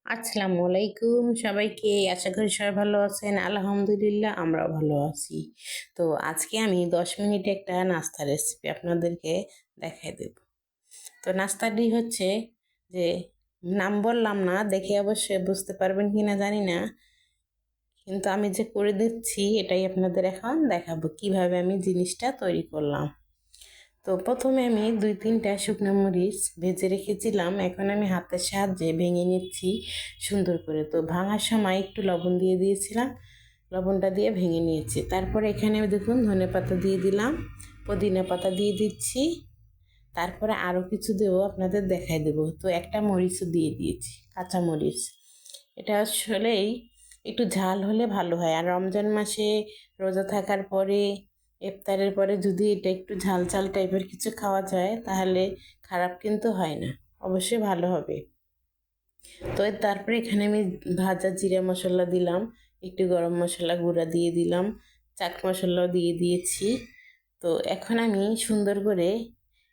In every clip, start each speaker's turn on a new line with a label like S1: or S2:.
S1: আসসালামু আলাইকুম সবাইকে। আশা করি সবাই ভালো আছেন। আলহামদুলিল্লাহ আমরাও ভালো আছি। তো আজকে আমি 10 মিনিটে একটা নাস্তা রেসিপি আপনাদেরকে দেখাই দেব। তো নাস্তাটি হচ্ছে যে নাম বললাম না, দেখে অবশ্যই বুঝতে পারবেন কিনা জানি না, কিন্তু আমি যে করে দিচ্ছি এটাই আপনাদের এখন দেখাবো কিভাবে আমি জিনিসটা তৈরি করলাম। তো প্রথমে আমি 2-3টা শুকনো মরিচ ভেজে রেখেছিলাম, এখন আমি হাতের সাহায্যে ভেঙে নিচ্ছি সুন্দর করে। তো ভাঙার সময় একটু লবণ দিয়ে দিয়েছিলাম, লবণটা দিয়ে ভেঙে নিয়েছি। তারপরে এখানে দেখুন ধনেপাতা দিয়ে দিলাম, পুদিনা পাতা দিয়ে দিচ্ছি, তারপরে আরও কিছু দেবো, আপনাদের দেখাই দেবো। তো একটা মরিচও দিয়ে দিয়েছি, কাঁচা মরিচ। এটা আসলেই একটু ঝাল হলে ভালো হয়, আর রমজান মাসে রোজা থাকার পরে ইফতারের পরে যদি এটা একটু ঝাল ঝাল টাইপের কিছু খাওয়া যায় তাহলে খারাপ কিন্তু হয় না, অবশ্যই ভালো হবে। তো তারপরে এখানে আমি ভাজা জিরা মশলা দিলাম, একটু গরম মশলা গুঁড়া দিয়ে দিলাম, চাট মশলাও দিয়ে দিয়েছি। তো এখন আমি সুন্দর করে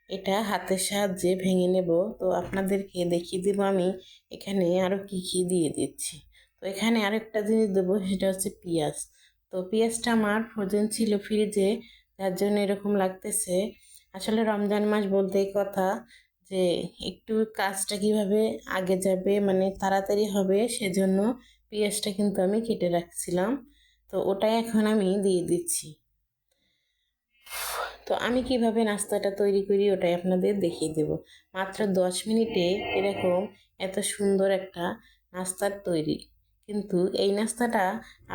S1: এটা হাতের সাহায্যে ভেঙে নেব। তো আপনাদেরকে দেখিয়ে দেব আমি এখানে আরও কী কী দিয়ে দিচ্ছি। তো এখানে আরেকটা জিনিস দেবো, সেটা হচ্ছে পেঁয়াজ। তো পেঁয়াজটা আমার ফ্রোজেন ছিল ফ্রিজে, যার জন্য এরকম লাগতেছে। আসলে রমজান মাস বলতেই কথা যে একটু কাজটা কিভাবে আগে যাবে, মানে তাড়াতাড়ি হবে, সেজন্য পেঁয়াজটা কিন্তু আমি কেটে রাখছিলাম। তো ওটাই এখন আমি দিয়ে দিচ্ছি। তো আমি কিভাবে নাস্তাটা তৈরি করি ওটাই আপনাদের দেখিয়ে দেব। মাত্র 10 মিনিটে এরকম এত সুন্দর একটা নাস্তার তৈরি। কিন্তু এই নাস্তাটা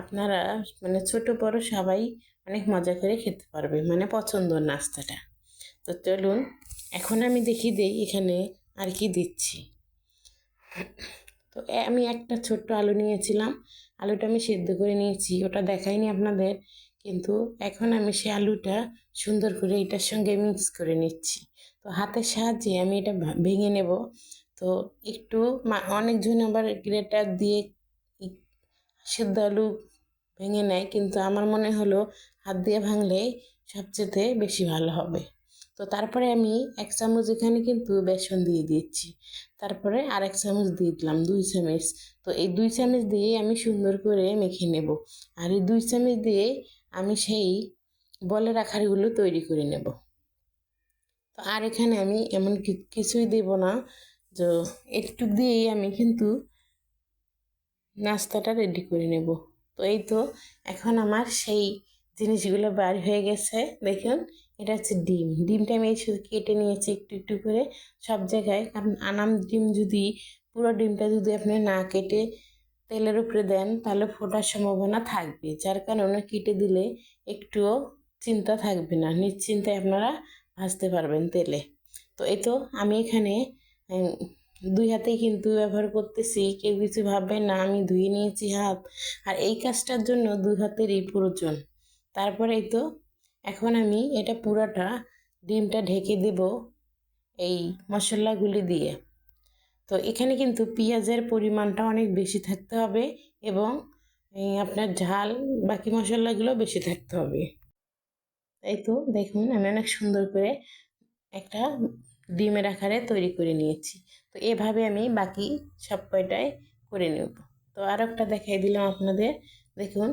S1: আপনারা মানে ছোট বড় সবাই অনেক মজা করে খেতে পারবে, মানে পছন্দের নাস্তাটা। তো চলুন এখন আমি দেখিয়ে দিই এখানে আর কি দিচ্ছি। তো আমি একটা ছোট্ট আলু নিয়েছিলাম, আলুটা আমি সেদ্ধ করে নিয়েছি, ওটা দেখাইনি আপনাদের। কিন্তু এখন আমি সেই আলুটা সুন্দর করে এটার সঙ্গে মিক্স করে নিচ্ছি। তো হাতের সাহায্যে আমি এটা ভেঙে নেব। তো একটু অনেকজন আবার গ্রেটার দিয়ে সেদ্ধ আলু ভেঙে নেয়, কিন্তু আমার মনে হলো হাত দিয়ে ভাঙলে সবচেয়ে বেশি ভালো হবে। তো তারপরে আমি 1 চামচ এখানে কিন্তু বেসন দিয়ে দিচ্ছি, তারপরে আর 1 চামচ দিয়ে দিলাম, 2 চামচ। তো এই 2 চামচ দিয়ে আমি সুন্দর করে মেখে নেব। আর এই 2 চামচ দিয়ে আমি সেই বলের আকারগুলো তৈরি করে নেব। তো আর এখানে আমি এমন কিছুই দেব না, তো একটু দিয়েই আমি কিন্তু নাস্তাটা রেডি করে নেব। তো এই তো এখন আমার সেই জিনিসগুলো বার হয়ে গেছে। দেখুন এটা হচ্ছে ডিম, ডিমটা আমি এই শুধু কেটে নিয়েছি একটু একটু করে সব জায়গায়। কারণ আনাম ডিম যদি পুরো ডিমটা যদি আপনি না কেটে তেলের উপরে দেন তাহলে ফোটার সম্ভাবনা থাকবে, যার কারণে কেটে দিলে একটুও চিন্তা থাকবে না, নিশ্চিন্তায় আপনারা ভাজতে পারবেন তেলে। তো এই তো আমি এখানে 2 হাতেই কিন্তু ব্যবহার করতেছি, কেউ কিছু ভাববেন না, আমি ধুয়ে নিয়েছি হাত। আর এই কাজটার জন্য 2 হাতেরই প্রয়োজন। তারপরে এই তো এখন আমি এটা পুরাটা ডিমটা ঢেকে দেব এই মশলাগুলি দিয়ে। তো এখানে কিন্তু পেঁয়াজের পরিমাণটা অনেক বেশি থাকতে হবে, এবং আপনার ঝাল বাকি মশলাগুলো বেশি থাকতে হবে। তাই তো দেখুন আমি অনেক সুন্দর করে একটা ডিমের আকারে তৈরি করে নিয়েছি। তো এভাবে আমি বাকি সব কয়টাই করে নেব। তো আর একটা দেখাই দিলাম আপনাদের। দেখুন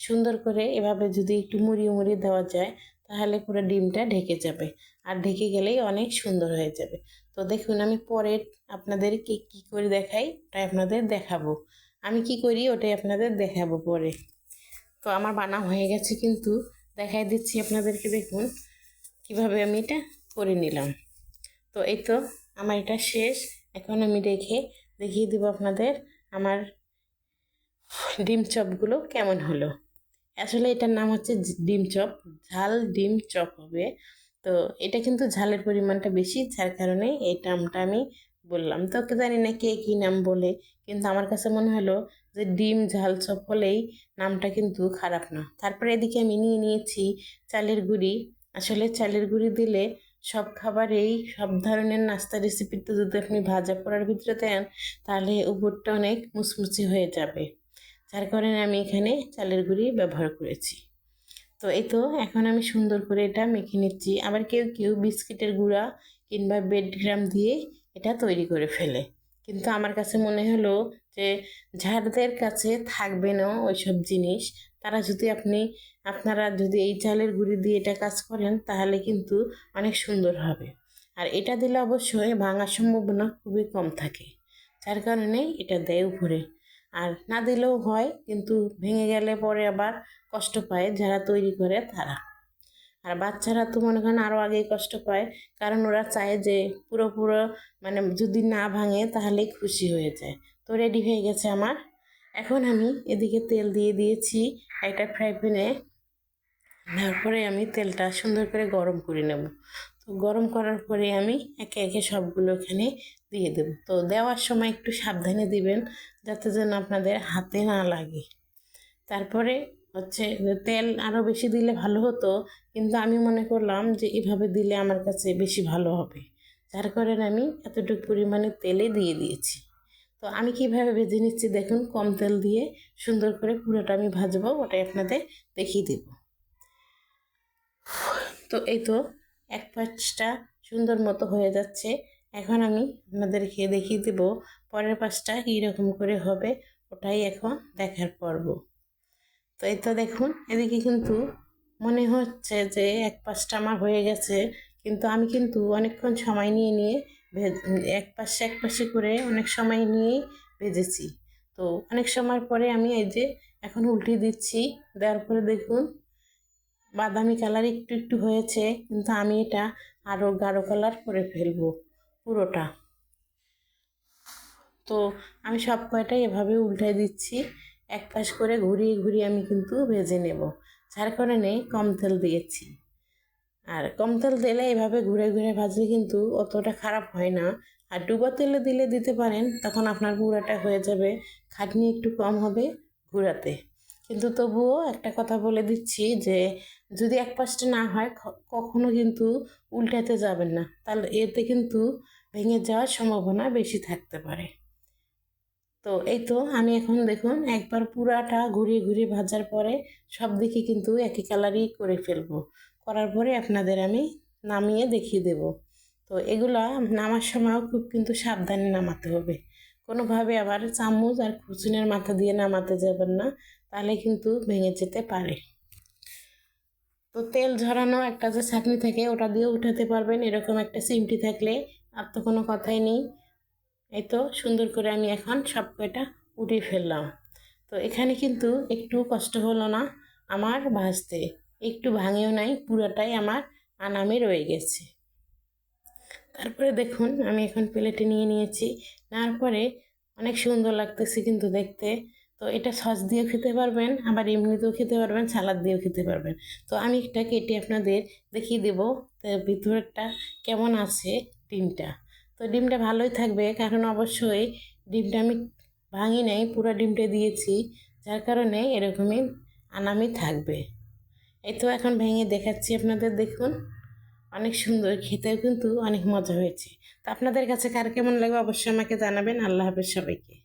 S1: সুন্দর করে এভাবে যদি একটু মুড়িয়ে মুড়িয়ে দেওয়া যায় তাহলে পুরো ডিমটা ঢেকে যাবে, আর ঢেকে গেলেই অনেক সুন্দর হয়ে যাবে। তো দেখুন আমি পরে আপনাদেরকে কী করে দেখাই ওটাই আপনাদের দেখাবো, আমি কি করি ওটাই আপনাদের দেখাবো পরে। তো আমার বানা হয়ে গেছে, কিন্তু দেখাই দিচ্ছি আপনাদেরকে। দেখুন কিভাবে আমি এটা করে নিলাম। তো এই তো আমার এটা শেষ। এখন আমি দেখিয়ে দিব আপনাদের আমার ডিম চপগুলো কেমন হলো। আসলে এটার নাম হচ্ছে ডিম চপ, ঝাল ডিম চপ হবে। তো এটা কিন্তু ঝালের পরিমাণটা বেশি, যার কারণে এই নামটা আমি বললাম। তো জানি না কে কী নাম বলে, কিন্তু আমার কাছে মনে হলো যে ডিম ঝাল চপ হলেই নামটা কিন্তু খারাপ না। তারপরে এদিকে আমি নিয়ে নিয়েছি চালের গুঁড়ি। আসলে চালের গুঁড়ি দিলে সব খাবারেই, সব ধরনের নাস্তা রেসিপিতে যদি আপনি ভাজা পোড়ার ভিতরে দেন তাহলে উপরটা অনেক মুচমুচে হয়ে যাবে, যার কারণে আমি এখানে চালের গুঁড়ি ব্যবহার করেছি। তো এই তো এখন আমি সুন্দর করে এটা মেখে নিচ্ছি। আবার কেউ কেউ বিস্কিটের গুঁড়া কিংবা ব্রেড গ্রাম দিয়ে এটা তৈরি করে ফেলে, কিন্তু আমার কাছে মনে হলো যে যাদের কাছে থাকবে না ওইসব জিনিস, তারা যদি আপনারা যদি এই চালের গুঁড়ি দিয়ে এটা কাজ করেন তাহলে কিন্তু অনেক সুন্দর হবে। আর এটা দিলে অবশ্যই ভাঙার সম্ভাবনা খুবই কম থাকে, যার কারণে এটা দেয় উপরে। আর না দিলেও হয়, কিন্তু ভেঙে গেলে পরে আবার কষ্ট পায় যারা তৈরি করে তারা। আর বাচ্চারা তো মনে করেন আরও আগেই কষ্ট পায়, কারণ ওরা চায় যে পুরো পুরো মানে যদি না ভাঙে তাহলেই খুশি হয়ে যায়। তো রেডি হয়ে গেছে আমার। এখন আমি এদিকে তেল দিয়ে দিয়েছি একটা ফ্রাই প্যানে। তারপরে আমি তেলটা সুন্দর করে গরম করে নেব। তো গরম করার পরে আমি একে একে সবগুলো এখানে দিয়ে দেব। তো দেওয়ার সময় একটু সাবধানে দিবেন, যাতে যেন আপনাদের হাতে না লাগে। তারপরে হচ্ছে তেল আরও বেশি দিলে ভালো হতো, কিন্তু আমি মনে করলাম যে এভাবে দিলে আমার কাছে বেশি ভালো হবে, যার কারণে আমি এতটুকু পরিমাণে তেলে দিয়ে দিয়েছি। তো আমি কিভাবে ভেজে নিচ্ছি দেখুন, কম তেল দিয়ে সুন্দর করে পুরোটা আমি ভাজবো, ওটাই আপনাদের দেখিয়ে দেব। তো এই তো এক পাশটা সুন্দর মতো হয়ে যাচ্ছে। এখন আমি আপনাদেরকে দেখিয়ে দেব পরের পাশটা কীরকম করে হবে, ওটাই এখন দেখার পর্ব। তো এই তো দেখুন, এদিকে কিন্তু মনে হচ্ছে যে এক পাশটা আমার হয়ে গেছে, কিন্তু আমি কিন্তু অনেকক্ষণ সময় নিয়ে এক পাশে করে অনেক সময় নিয়েই ভেজেছি। তো অনেক সময় পরে আমি এই যে এখন উল্টে দিচ্ছি। দেওয়ার পরে দেখুন বাদামি কালার একটু একটু হয়েছে, কিন্তু আমি এটা আরও গাঢ় কালার করে ফেলবো পুরোটা। তো আমি সব কয়টাই এভাবে উল্টাই দিচ্ছি, এক পাশ করে ঘুরিয়ে ঘুরিয়ে আমি কিন্তু ভেজে নেব, যার কারণে কম তেল দিয়েছি। আর কম তেল দিলে এভাবে ঘুরে ঘুরে ভাজলে কিন্তু অতটা খারাপ হয় না। আর ডুবো তেলে দিতে পারেন, তখন আপনার পুরাটা হয়ে যাবে, খাটনি একটু কম হবে ঘুরাতে। কিন্তু তবুও একটা কথা বলে দিচ্ছি যে যদি এক পাশটা না হয় কখনো কিন্তু উল্টাতে যাবেন না, তাহলে এতে কিন্তু ভেঙে যাওয়ার সম্ভাবনা বেশি থাকতে পারে। তো এই তো আমি এখন দেখুন একবার পুরাটা ঘুরিয়ে ঘুরিয়ে ভাজার পরে সব দিকে কিন্তু একই কালারই করে ফেলবো। করার পরে আপনাদের আমি নামিয়ে দেখিয়ে দেব। তো এগুলা নামার সময়ও খুব কিন্তু সাবধানে নামাতে হবে, কোনোভাবে আবার চামচ আর খুচুনের মাথা দিয়ে নামাতে যাবেন না, তাহলে কিন্তু ভেঙে যেতে পারে। তো তেল ঝরানো একটা যে ছাঁকনি থাকে ওটা দিয়ে উঠাতে পারবেন, এরকম একটা চিমটি থাকলে আর তো কোনো কথাই নেই। এই তো সুন্দর করে আমি এখন সব কয়টা উঠিয়ে ফেললাম। তো এখানে কিন্তু একটু কষ্ট হলো না আমার ভাজতে, একটু ভাঙেও নাই, পুরোটাই আমার আনামে রয়ে গেছে। তারপরে দেখুন আমি এখন প্লেটে নিয়ে নিয়েছি, নেওয়ার পরে অনেক সুন্দর লাগতেছে কিন্তু দেখতে। তো এটা সস দিয়েও খেতে পারবেন, আবার এমনিতেও খেতে পারবেন, সালাদ দিয়েও খেতে পারবেন। তো আমি একটা কেটে আপনাদের দেখিয়ে দেব ভিতরেরটা কেমন আছে ডিমটা। তো ডিমটা ভালোই থাকবে, কারণ অবশ্যই ডিমটা আমি ভাঙি নাই, পুরো ডিমটা দিয়েছি, যার কারণে এরকমই আনামি থাকবে। এই তো এখন ভেঙে দেখাচ্ছি আপনাদের, দেখুন অনেক সুন্দর, খেতেও কিন্তু অনেক মজা হয়েছে। তো আপনাদের কাছে কার কেমন লাগবে অবশ্যই আমাকে জানাবেন। আল্লাহ হাফেজ সবাইকে।